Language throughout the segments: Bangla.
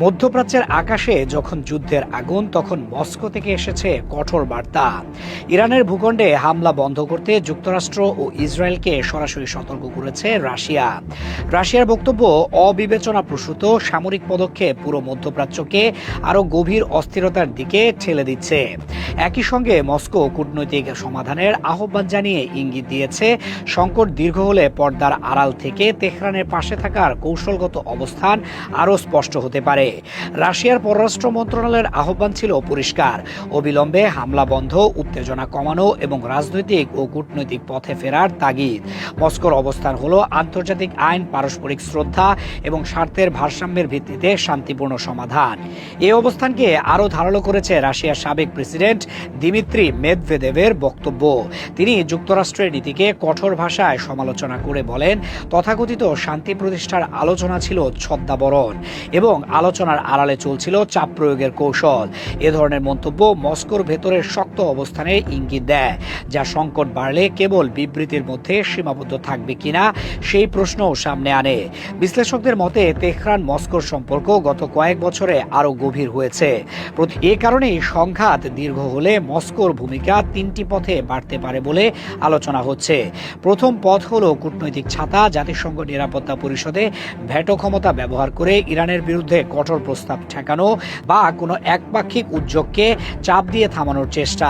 মধ্যপ্রাচ্যের আকাশে যখন যুদ্ধের আগুন, তখন মস্কো থেকে এসেছে কঠোর বার্তা। ইরানের ভূখণ্ডে হামলা বন্ধ করতে যুক্তরাষ্ট্র ও ইসরায়েলকে সরাসরি সতর্ক করেছে রাশিয়া। রাশিয়ার বক্তব্য, অবিবেচনাপ্রসূত সামরিক পদক্ষেপ পুরো মধ্যপ্রাচ্যকে আরও গভীর অস্থিরতার দিকে ঠেলে দিচ্ছে। একই সঙ্গে মস্কো কূটনৈতিক সমাধানের আহ্বান জানিয়ে ইঙ্গিত দিয়েছে, সংকট দীর্ঘ হলে পর্দার আড়াল থেকে তেহরানের পাশে থাকার কৌশলগত অবস্থান আরও স্পষ্ট হতে পারে। রাশিয়ার পররাষ্ট্র মন্ত্রণালয়ের আহ্বান ছিল পরিষ্কার: অবিলম্বে হামলা বন্ধ, উত্তেজনা কমানো এবং রাজনৈতিক ও কূটনৈতিক পথে ফেরার তাগিদ। মস্কোর অবস্থান হলো আন্তর্জাতিক আইন, পারস্পরিক শ্রদ্ধা এবং স্বার্থের ভারসাম্যের ভিত্তিতে শান্তিপূর্ণ সমাধান। এই অবস্থানকে আরও ধারালো করেছে রাশিয়ার সাবেক প্রেসিডেন্ট দিমিত্রি মেদভেদেভের বক্তব্য। তিনি যুক্তরাষ্ট্রের নীতিকে কঠোর ভাষায় সমালোচনা করে বলেন, তথাকথিত শান্তি প্রতিষ্ঠার আলোচনা ছিল ছদ্মাবরণ এবং আলোচনার আড়ালে চলছিল চাপ প্রয়োগের কৌশল। এ ধরনের মন্তব্য মস্কোর ভেতরের শক্ত অবস্থানে ইঙ্গিত দেয়, যা সংকট বাড়লে কেবল বিবৃতির মধ্যে সীমাবদ্ধ থাকবে কিনা সেই প্রশ্নও সামনে আনে। বিশ্লেষকদের মতে তেহরান মস্কোর সম্পর্ক গত কয়েক বছরে আরও গভীর হয়েছে। এ কারণেই সংঘাত দীর্ঘ হলে মস্কোর ভূমিকা তিনটি পথে বাড়তে পারে বলে আলোচনা হচ্ছে। প্রথম পথ হলো কূটনৈতিক ছাতা, জাতিসংঘ নিরাপত্তা পরিষদে ভেটো ক্ষমতা ব্যবহার করে ইরানের বিরুদ্ধে কঠোর প্রস্তাব ঠেকানো বা কোনো একপাক্ষিক উদ্যোগকে চাপ দিয়ে থামানোর চেষ্টা।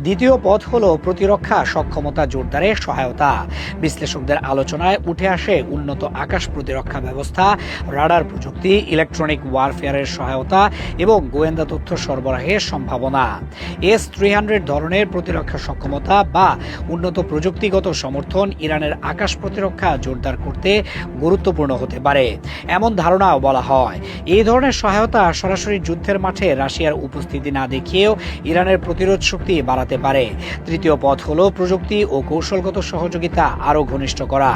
দ্বিতীয় পথ হলো প্রতিরক্ষা সক্ষমতা জোরদারের সহায়তা। বিশ্লেষকদের আলোচনায় উঠে আসে উন্নত আকাশ প্রতিরক্ষা ব্যবস্থা, রাডার প্রযুক্তি, ইলেকট্রনিক ওয়ারফেয়ারের সহায়তা এবং গোয়েন্দা তথ্য সরবরাহের সম্ভাবনা। S-300 ধরনের প্রতিরক্ষা সক্ষমতা বা উন্নত প্রযুক্তিগত সমর্থন ইরানের আকাশ প্রতিরক্ষা জোরদার করতে গুরুত্বপূর্ণ হতে পারে, এমন ধারণাও বলা হয়। এই ধরনের সহায়তা সরাসরি যুদ্ধের মাঠে রাশিয়ার উপস্থিতি না দেখিয়েও ইরানের প্রতিরোধ শক্তি বাড়াতে পারে। তৃতীয় পথ হলো প্রযুক্তি ও কৌশলগত সহযোগিতা আরও ঘনিষ্ঠ করা।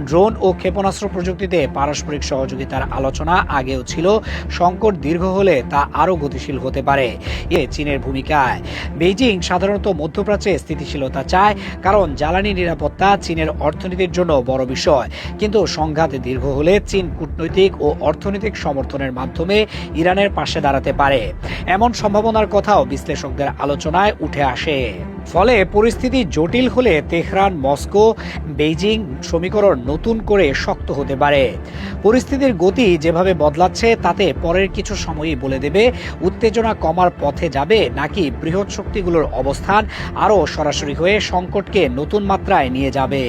ড্রোন ও ক্ষেপণাস্ত্র প্রযুক্তিতে পারস্পরিক সহযোগিতার আলোচনা আগেও ছিল। সংকট দীর্ঘ হলে তা আরও গতিশীল হতে পারে। চীনের ভূমিকায় বেইজিং সাধারণত মধ্যপ্রাচ্যে স্থিতিশীলতা চায়, কারণ জ্বালানি নিরাপত্তা চীনের অর্থনীতির জন্য বড় বিষয়। কিন্তু সংঘাত দীর্ঘ হলে চীন কূটনৈতিক ও অর্থনৈতিক সমর্থনের মাধ্যমে ইরানের পাশে দাঁড়াতে পারে, এমন সম্ভাবনার কথাও বিশ্লেষকদের আলোচনায় উঠে আসে। ফলে পরিস্থিতি জটিল হলে তেহরান, মস্কো, বেইজিং সমীকরণ নতুন করে শক্ত হতে পারে। পরিস্থিতির গতি যেভাবে বদলাচ্ছে তাতে পরের কিছু সময়ই বলে দেবে উত্তেজনা কমার পথে যাবে নাকি বৃহৎ শক্তিগুলোর অবস্থান আরও সরাসরি হয়ে সংকটকে নতুন মাত্রায় নিয়ে যাবে।